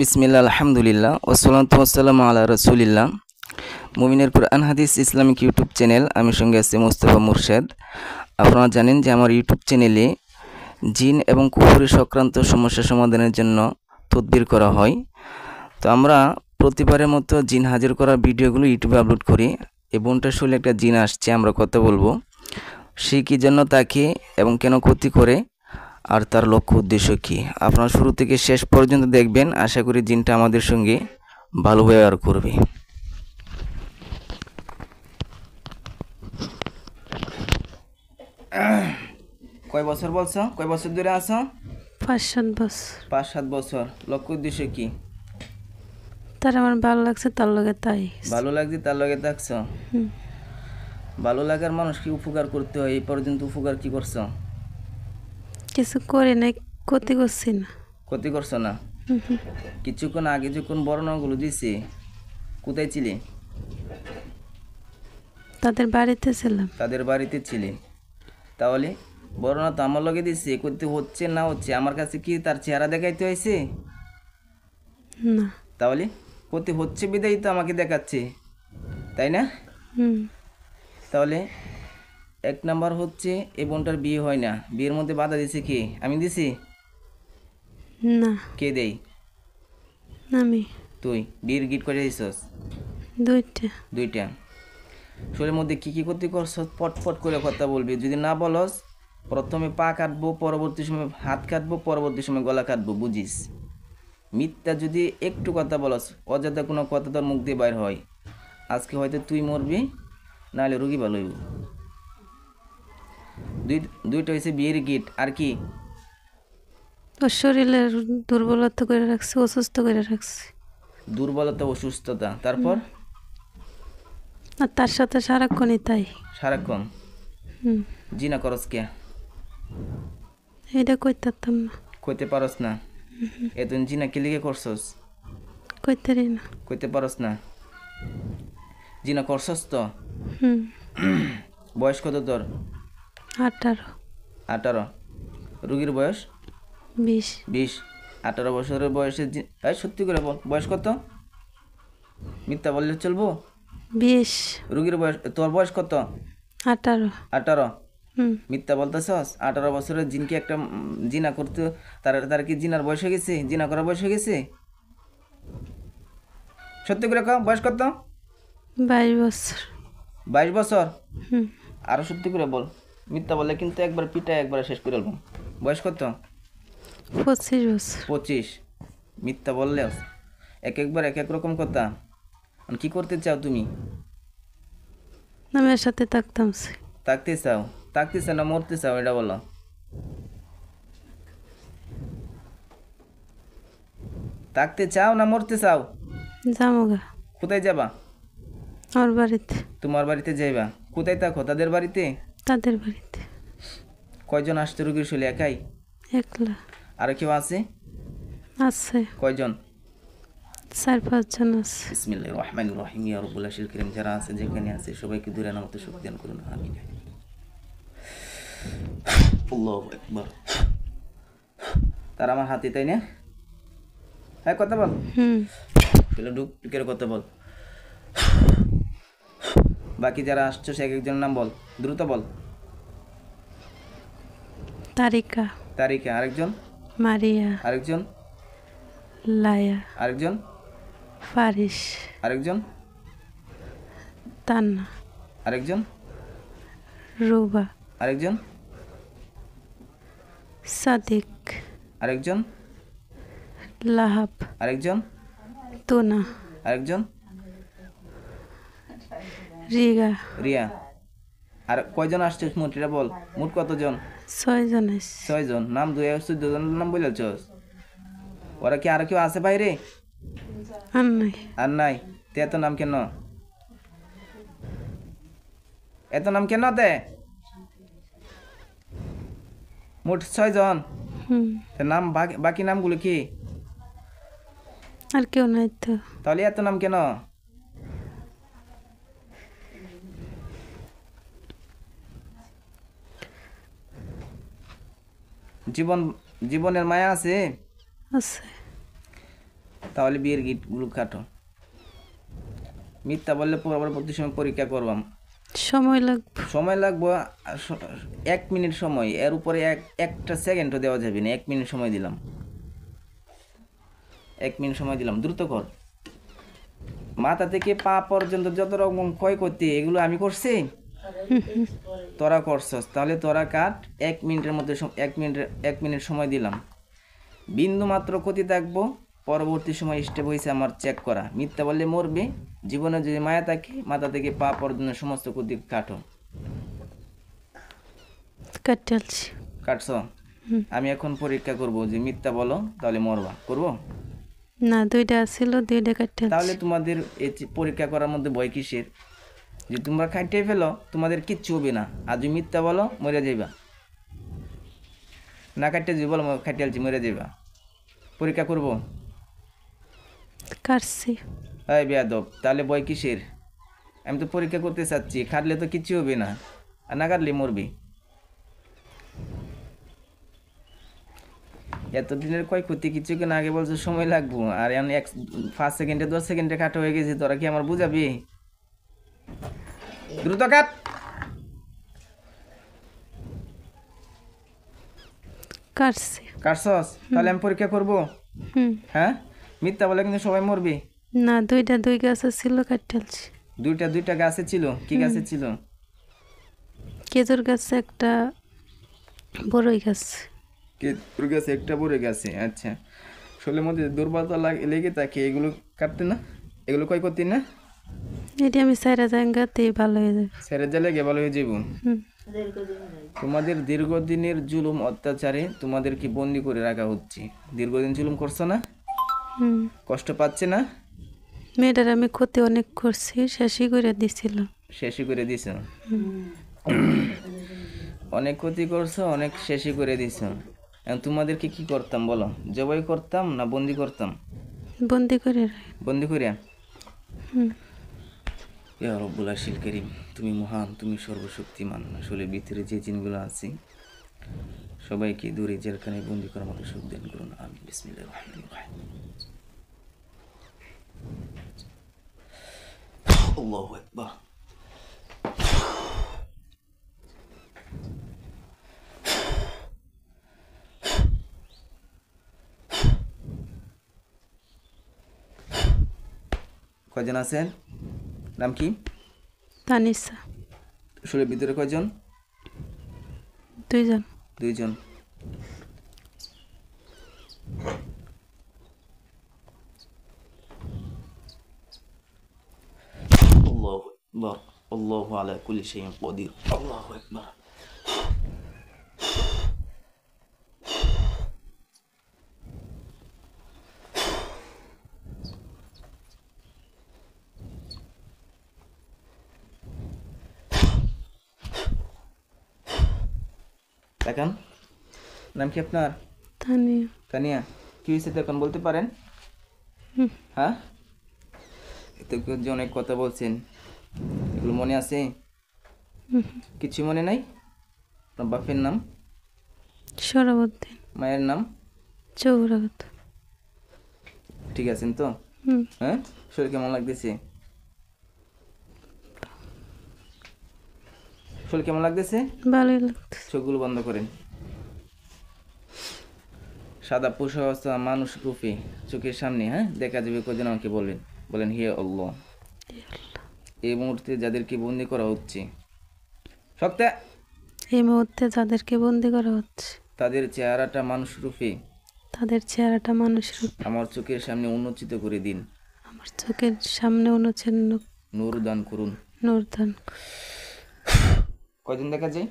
বিসমিল্লাহ আলহামদুলিল্লাহ ওয়াসসালাতু ওয়াসসালামু আলা রাসূলিল্লাহ। মুমিনের কুরআন হাদিস ইসলামিক ইউটিউব চ্যানেল, আমি সঙ্গে আছি মোস্তফা মুরশেদ। আপনারা জানেন যে আমার ইউটিউব চ্যানেলে জিন এবং কুফরি সংক্রান্ত সমস্যা সমাধানের জন্য তদবির করা হয়। তো আমরা প্রতিবারের মতো জিন হাজির করা ভিডিওগুলো ইউটিউবে আপলোড করি। এই বোনটার শরীরে একটা জিন আসছে, আমরা কথা বলবো সে কী জন্য তাকে এবং কেন ক্ষতি করে আর তার লক্ষ্য উদ্দেশ্য কী। আপনারা শুরু থেকে শেষ পর্যন্ত দেখবেন, আশা করি জিনটা আমাদের সঙ্গে ভালো ব্যবহার করবে। কয় বছর বলছো? কয় বছর ধরে আছো? 5-7 বছর। 5-7 বছর। লক্ষ্য উদ্দেশ্য কি? তার আমার ভালো লাগছে, তার লগে তাই। ভালো লাগছে তার লগে থাকছো। ভালো লাগার মানুষ কি উপকার করতে হয়? এই পর্যন্ত উপকার কি করছো? কিছু করে নাই, ক্ষতি করছি না। ক্ষতি করছো না? কিছুক্ষণ আগে যখন বর্ণনাগুলো দিছি, কোথায় ছিলে? তাদের বাড়িতে ছিলাম। তাদের বাড়িতে ছিলে। তাহলে বর্ণনা তো আমার লগে দিচ্ছে, করতে হচ্ছে না হচ্ছে আমার কাছে কি তার চেহারা দেখাইতে হয়েছে? না। তাহলে করতে হচ্ছে বিদায়ী তো আমাকে দেখাচ্ছে, তাই না? তাহলে 1 নাম্বার হচ্ছে এই বোনটার বিয়ে হয় না। বিয়ের মধ্যে বাধা দিছে কে? আমি দিছি? না। কে দেই? আমি। তুই বিয়ের গিট করে দিছস? 2টা। শরীরের মধ্যে কি কি ক্ষতি করছ পটপট করে কথা বলবি। যদি না বলস, প্রথমে পা কাটবো, পরবর্তী সময় হাত কাটবো, পরবর্তী সময় গলা কাটবো, বুঝিস? মিথ্যা যদি একটু কথা বলস, অযথা কোনো কথা তোর মুখ দিয়ে বাইর হয়, আজকে হয়তো তুই মরবি, নাহলে রুগী ভালো হইব। দুইটা হয়েছে বিয়ের গিট। আর কি? ওর শরীরের দুর্বলতা করে রাখছে, অসুস্থ করে রাখছে। দুর্বলতা, অসুস্থতা, তারপর আর তার সাথে সারাক্ষণই তাই। সারাক্ষণ জিনা করস কে? এটা কইতাম না। কইতে পারস না? এতদিন জিনা কি লিগে করছস? কইতারি না। কইতে পারস না? জিনা করছস তো? হুম। বয়স কত তোর? 18। 18। রুগীর বয়স? 20। 20। 18 বছরের বয়সে এই সত্যি করে বল, বয়স কত? মিথ্যা বললে চলবো? 20। রুগীর বয়স, তোর বয়স কত? 18। 18। হুম। মিথ্যা বলতেছস? 18 বছরের জিনকে একটা জিনা করতে, তার কি জিনার বয়স হয়ে গেছে? জিনা করার বয়স হয়ে গেছে? সত্যি করে কও, বয়স কত? 22 বছর। 22 বছর? হুম। আরো সত্যি করে বল, মিথ্যা বললে কিন্তু একবার পিটায় একবার শেষ করে দেবো। বয়স কত? 25 বছর। 25। মিথ্যা বললেও একবার এক এক রকম কথা। কি করতে চাও তুমি? আমি এর সাথে থাকতাম। থাকতে চাও? থাকতে চাও না মরতে চাও, এটা বলো। থাকতে চাও না মরতে চাও? জামুগা। কোথায় যাবা? আমার বাড়িতে। তোমার বাড়িতে যাইবা? কোথায় থাকো? তাদের বাড়িতে? তাদের বাড়িতে। কয়জন আসছে রুগীর শৈলী? একাই? একলা। আর কেউ আছে? আছে। কয়জন? 4-5 জন আছে। বিসমিল্লাহির রহমানির রহিম। ইয়া রাব্বুল আরশিল কারীম, যারা আছে যেখানে আছে সবাইকে দূরে নামতে শক্তি দান করুন, আমিন। আল্লাহু আকবার। তার আমার হাতে, তাই না? হ্যাঁ, কথা বল। তাহলে ঢুকের কথা বল। বাকি যারা আসছো সে একজনের নাম বল, দ্রুত বল। তারিকা। তারিকা। আরেকজন? মারিয়া। আরেকজন? লায়া। আরেকজন? ফারিস। আরেকজন? তান্না। আরেকজন? রুবা। আরেকজন? সাদিক। আরেকজন? লাহাব। আরেকজন? তুনা। আরেকজন? রিগা। রিয়া। আর কয়জন আসছে মোট, এটা বল। মোট কতজন? 6 জন আছে। 6 জন। নাম 2 জনের নাম বলেছস। ওরা কি আর কেউ আছে বাইরে? আর নাই। আর নাই? তে এত নাম কেন? এত নাম কেন তে? মোট 6 জন। নাম বাকি নামগুলো কি? আর কেউ নাই তো। তাহলে এত নাম কেন? জীবনের মায়া আছে? আছে। তাহলে বিয়ের গিটগুলো কাটো। মিথ্যা বললে পরবর্তী সময় পরীক্ষা করবাম, সময় লাগবে। সময় লাগবো 1 মিনিট সময়, এর উপরে একটা সেকেন্ডও দেওয়া যাবে না। 1 মিনিট সময় দিলাম, 1 মিনিট সময় দিলাম, দ্রুত কর। মাথা থেকে পা পর্যন্ত যত রকম ক্ষয়ক্ষতি এগুলো আমি করছি, তোরা করছস। তাহলে তোরা কাট। 1 মিনিটের মধ্যে 1 মিনিট সময় দিলাম। বিন্দু মাত্র ক্ষতি থাকবো, পরবর্তী সময় স্টেপ হয়েছে আমার চেক করা। মিথ্যা বললে মরবে। জীবনে যদি মায়া থাকে, মাথা থেকে পা পর্যন্ত সমস্ত ক্ষতি কাটো। কাটালছি। কাটছ? আমি এখন পরীক্ষা করব যে মিথ্যা বলো তাহলে মরবা। করবো না, 2টা ছিল, 2টা কাটালছি। তাহলে তোমাদের এই পরীক্ষা করার মধ্যে ভয় কিসের? যে তোমরা খাইতে ফেলো, তোমাদের কিচ্ছু হবে না। আর যদি মিথ্যা বলো মরে যাইবা। না কাটতে যদি বলো খাইতে আলছি মরে যাইবা। পরীক্ষা করবো? কাটছি। এই বেয়াদব, তাহলে ভয় কিসের? আমি তো পরীক্ষা করতে চাচ্ছি। খাটলে তো কিচ্ছু হবে না, আর না কাটলে মরবি। এতদিনের ক্ষয়ক্ষতি কিছুক্ষণ আগে বলছো সময় লাগবো, আর এখন 5 সেকেন্ডে 10 সেকেন্ডে কাটা হয়ে গেছে। তোরা কি আমার বুঝাবি? দ্রুত কাট। কাটছি। কাটছস? তাহলে আমি পরীক্ষা করবো? হ্যাঁ, মিথ্যা বলে কিন্তু সবাই মরবি। না, 2টা 2 গাছে ছিল, কাটালছি। দুইটা গাছে ছিল। কি গাছে ছিল? খেজুর গাছে, একটা বড়ই গাছ। কেতুর গাছে, একটা পড়ে গেছে। আচ্ছা, শরীরের মধ্যে দুর্বলতা লেগে থাকে, এগুলো কাটতে না? এগুলো কয় করতে না? এটি আমি সাইরা জায়গাতেই ভালো হয়ে যাবে। ছেড়ে দিলে গে ভালো হয়ে যাব। হুম। তোমাদের দীর্ঘদিনের জুলুম অত্যাচারে তোমাদেরকে বন্দি করে রাখা হচ্ছে। দীর্ঘদিন জুলুম করছো না? কষ্ট পাচ্ছে না? মেয়েটার আমি ক্ষতি অনেক করছি, শেষই করে দিছিলাম। শেষই করে দিছ? অনেক ক্ষতি করছো, অনেক শেষই করে দিছ। এখন তোমাদেরকে কি করতাম বলো? জবাই করতাম না বন্দি করতাম? বন্দি করে। বন্দি করিয়া? ইয়া রব্বুল আরশিল কারীম, তুমি মহান, তুমি সর্বশক্তিমান। আসলে ভিতরে যে জিনগুলো আছে সবাইকে দূরে জেলখানায় বন্দি করার মতো সুখ দান করুন, আমিন। বিসমিল্লাহির রহমানির রহিম। আল্লাহু আকবার। কয়জন আছেন? নাম কি? তানিসা। আসলে ভিতরে কয়জন? 2 জন। 2 জন। আল্লাহু আকবার। আল্লাহু আলা কুল্লি শাইইন কাদির। আল্লাহু আকবার। দেখেন, নাম কি আপনার? তানিয়া। তানিয়া। কি হয়েছে এখন বলতে পারেন? হ্যাঁ, এতে যে অনেক কথা বলছেন, এগুলো মনে আছে? কিছু মনে নাই? আপনার বাপের নাম? সরাবুদ্দিন। মায়ের নাম? চৌরাগত। ঠিক আছেন তো? হ্যাঁ, শরীর কেমন লাগতেছে? শরীর কেমন লাগতেছে? ভালোই লাগতেছে। চোখগুলো বন্ধ করেন। সাদা পোশাক মানুষ রূপে চোখের সামনে, হ্যাঁ, দেখা যাবে। কজন আমাকে বলবেন, বলেন হে আল্লাহ। এই মুহূর্তে যাদেরকে বন্দি করা হচ্ছে, সত্যি এই মুহূর্তে যাদেরকে বন্দি করা হচ্ছে তাদের চেহারাটা মানুষ রূপে, তাদের চেহারাটা মানুষের রূপে আমার চোখের সামনে উন্মোচিত করে দিন। আমার চোখের সামনে অনুচ্ছিন্ন নূর দান করুন। নূর দান। কয়জন দেখা যায়?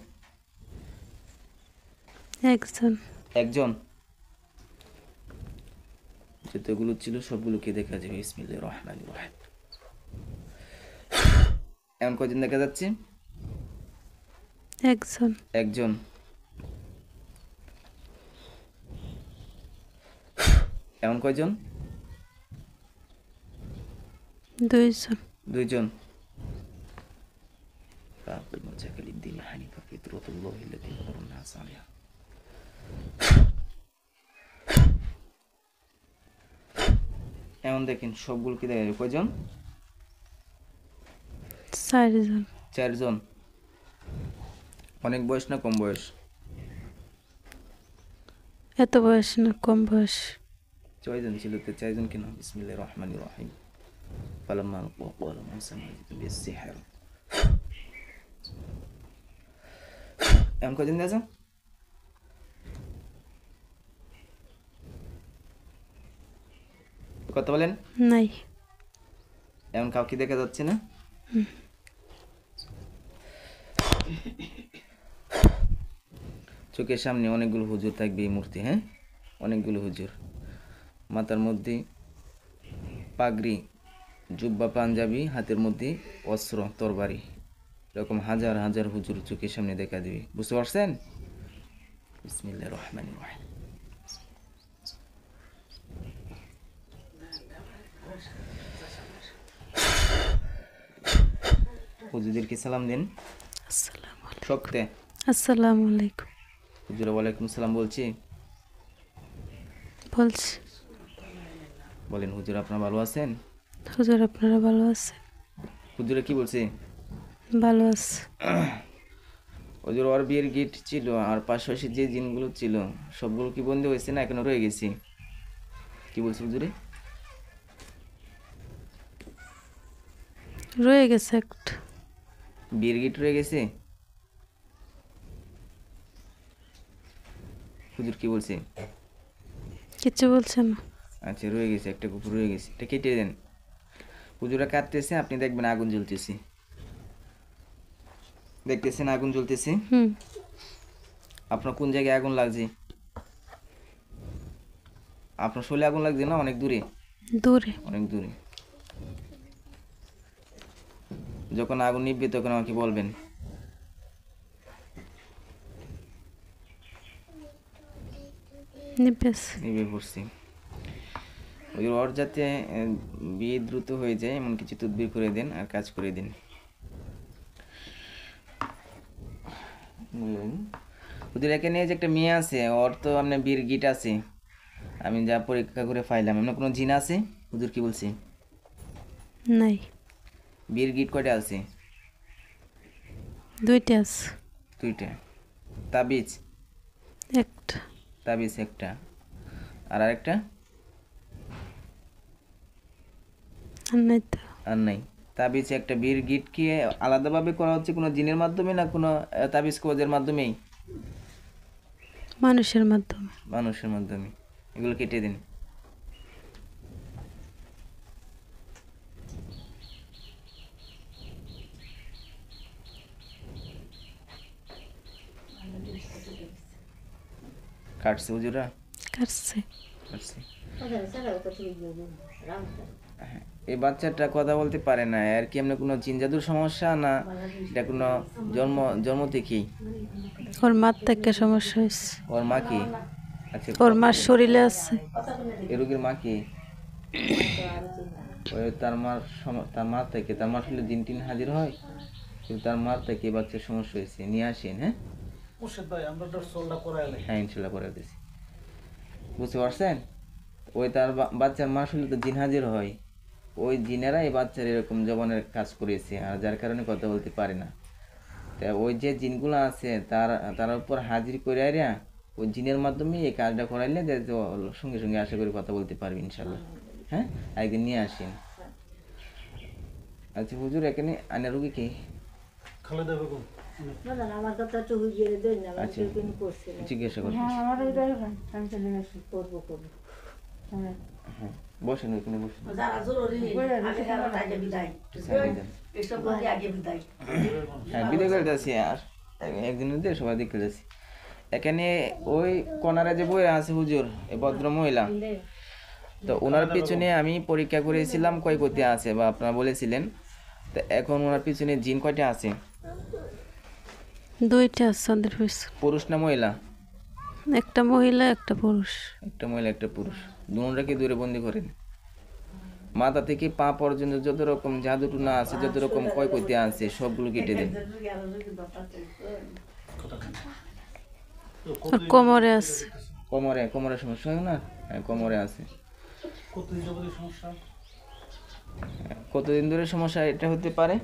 একজন। একজন। যতগুলো ছিল সবগুলোকে দেখা যাবে। বিসমিল্লাহির রহমানির রহিম। এখন কয়জন দেখা যাচ্ছে? একজন। একজন। এখন কয়জন? 2 জন। 2 জন। فأقم وجهك للدين حنيفا فطرة الله التي فطر الناس عليها. এমন দেখেন সবগুলো কি দেখা যাবে? কয়জন? 4 জন। 4 জন। অনেক বয়স না কম বয়স? এত বয়স না কম বয়স। 6 জন ছিল, তো 4 জন কেন? বিসমিল্লাহির রহমানির রহিম। ফালাম্মা আলকু ক্বালা মূসা মা জিতু বিস-সিহর। এমন কয়জন আছে? কথা বলেন। নাই। এমন কাউকে দেখা যাচ্ছে না? চোখের সামনে অনেকগুলো হুজুর থাকবে এই মূর্তি, হ্যাঁ, অনেকগুলো হুজুর, মাথার মধ্যে পাগড়ি, জুব্বা পাঞ্জাবি, হাতের মধ্যে অস্ত্র তরবারি, এরকম হাজার হাজার হুজুর চোখের সামনে দেখা দিবে। বুঝতে পারছেন? বিসমিল্লাহির রহমানির রহিম। হুজুরদেরকে সালাম দিন আসসালামু আলাইকুম। শক্তে। আসসালামু আলাইকুম হুজুর ওয়ালাইকুম সালাম বলছি। বলছি। বলেন হুজুর আপনারা ভালো আছেন? হুজুর আপনারা ভালো আছেন? হুজুরে কি বলছে? ভালো আছে। হুজুর ওর বিয়ের গিফট ছিল আর পাশাপাশি যে জিনগুলো ছিল সবগুলো কি বন্ধ হয়েছে না এখনো রয়ে গেছে? কি বলছে হুজুরে? রয়ে গেছে একটা। বিয়ের গিফট রয়ে গেছে? হুজুর কি বলছে? কিছু বলছে না। আচ্ছা, রয়ে গেছে, একটা কুকুর রয়ে গেছে, এটা কেটে দেন। হুজুরা কাটতেছে, আপনি দেখবেন আগুন জ্বলতেছে, দেখতেছেন আগুন জ্বলতেছে। আপনার কোন জায়গায় আগুন লাগছে? আপনার শরীরে আগুন লাগছে না অনেক দূরে? দূরে। অনেক দূরে। যখন আগুন নিভবে তখন আমাকে বলবেন। নিভে পড়ছি। ওর যাতে বিয়ে দ্রুত হয়ে যায় এমন কিছু তদবির করে দেন আর কাজ করে দিন। ওদের এখানে যে একটা মেয়ে আছে, ওর তো আপনার বিয়ের গিট আছে, আমি যা পরীক্ষা করে পাইলাম। এমন কোনো জিন আছে? হুজুর কি বলছে? নাই। বিয়ের গিট কয়টা আছে? 2টা আছে। 2টা। তাবিজ? একটা। তাবিজ একটা। আর আরেকটা? আর নাই তো। আর নাই। তাবিজ একটা। বিয়ের গিট কি আলাদাভাবে করা হচ্ছে কোনো জিনের মাধ্যমে না কোনো তাবিজ কবজের মাধ্যমেই? মানুষের মাধ্যমে। মানুষের মাধ্যমে। এগুলো কেটে দিন। কাটছে হুজুরা? কাটছে। কাটছে। হ্যাঁ, এই বাচ্চাটা কথা বলতে পারে না, আর কি এমনি কোনো জিন জাদুর সমস্যা না এটা কোনো জন্ম থেকেই? ওর মার থেকে সমস্যা হয়েছে। ওর মা কি? আচ্ছা, ওর মার শরীরে আছে। এই রোগীর মা কি? ওই তার মার থেকে, তার মার শরীরে জিন টিন হাজির হয়, কিন্তু তার মার থেকে এই বাচ্চার সমস্যা হয়েছে। নিয়ে আসেন। হ্যাঁ হ্যাঁ, ইনশাল্লাহ করে দিছি। বুঝতে পারছেন? ওই তার বাচ্চার মা শরীরে তো জিন হাজির হয়, ওই জিনেরা এই বাচ্চার এরকম জবানের কাজ করেছে, আর যার কারণে কথা বলতে পারে না। তা ওই যে জিনগুলো আছে তার উপর হাজির করে আইরা ওই জিনের মাধ্যমে এই কাজটা করাইলে সঙ্গে সঙ্গে আশা করি কথা বলতে পারবে ইনশাল্লাহ। হ্যাঁ, একদিন নিয়ে আসেন। আচ্ছা হুজুর, এখানে আনা রুগী কি? আচ্ছা, জিজ্ঞাসা করছি। হ্যাঁ, বসেন ওইখানে, বসেন। হ্যাঁ, বিদায় করে যাচ্ছি, আর একদিনের দিয়ে সবাই দেখতে যাচ্ছি। এখানে ওই কনারে যে বই আছে হুজুর, এই ভদ্র মহিলা, তো ওনার পিছনে আমি পরীক্ষা করেছিলাম কয় কয়টি আছে বা আপনারা বলেছিলেন, তো এখন ওনার পিছনে জিন কয়টা আছে? 2টা আছে ওদের পিছনে। পুরুষ না মহিলা? একটা মহিলা একটা পুরুষ। একটা মহিলা একটা পুরুষ, দুজনকে দূরে বন্দি করেন। মাথা থেকে পা পর্যন্ত যত রকম জাদুটুনা আছে, যত রকম ক্ষয়ক্ষতি আছে সবগুলো কেটে দেন। আর কোমরে আছে। কোমরে সমস্যা হয় না? হ্যাঁ, কোমরে আছে। কতদিন ধরে সমস্যা এটা হতে পারে?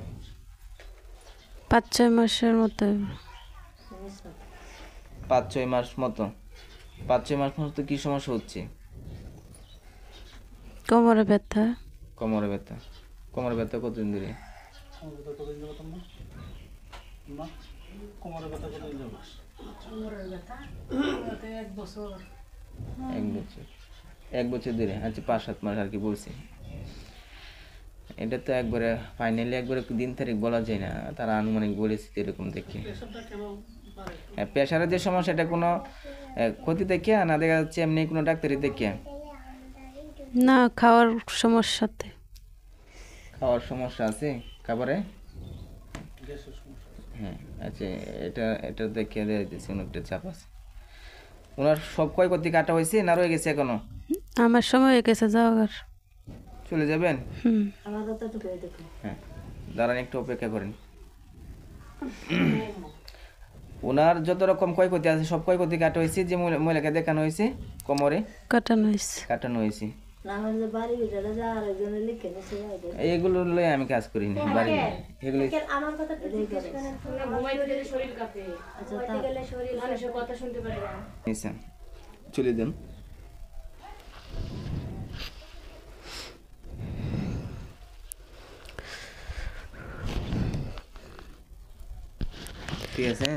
5-6 মাসের মতো। 5-6 মাস মতো। 5-6 মাস মতো কি সমস্যা হচ্ছে? কোমরে ব্যথা। কোমরে ব্যথা। কোমরে ব্যথা কতদিন ধরে? এক বছর ধরে। আচ্ছা 5-7 মাস আর কি বলছি। এটা তো একবারে ফাইনালি একবারে দিন তারিখ বলা যায় না, তারা আনুমানিক বলেছে এরকম দেখে। প্রেশারের যে সমস্যা এটা কোনো ক্ষতি দেখে না দেখা যাচ্ছে এমনি কোনো ডাক্তারি দেখে? না, খাওয়ার সমস্যাতে। খাওয়ার সমস্যা আছে খাবারে? হ্যাঁ আচ্ছা, এটা দেখে দিয়েছি অনেকটা চাপ আছে। ওনার সব ক্ষয়ক্ষতি কাটা হয়েছে না রয়ে গেছে এখনো? আমার সময় হয়ে গেছে যাওয়ার। চলে যাবেন? হুম। হ্যাঁ দাঁড়ান, একটু অপেক্ষা করেন। ওনার যত রকম ক্ষয়ক্ষতি আছে সব ক্ষয়ক্ষতি কাটা হয়েছে, যে মহিলাকে দেখানো হয়েছে কোমরে কাটানো হয়েছে। কাটানো হয়েছে। এইগুলো লয়ে আমি কাজ করি না বাড়ি, এগুলো চলে যান। ঠিক আছে।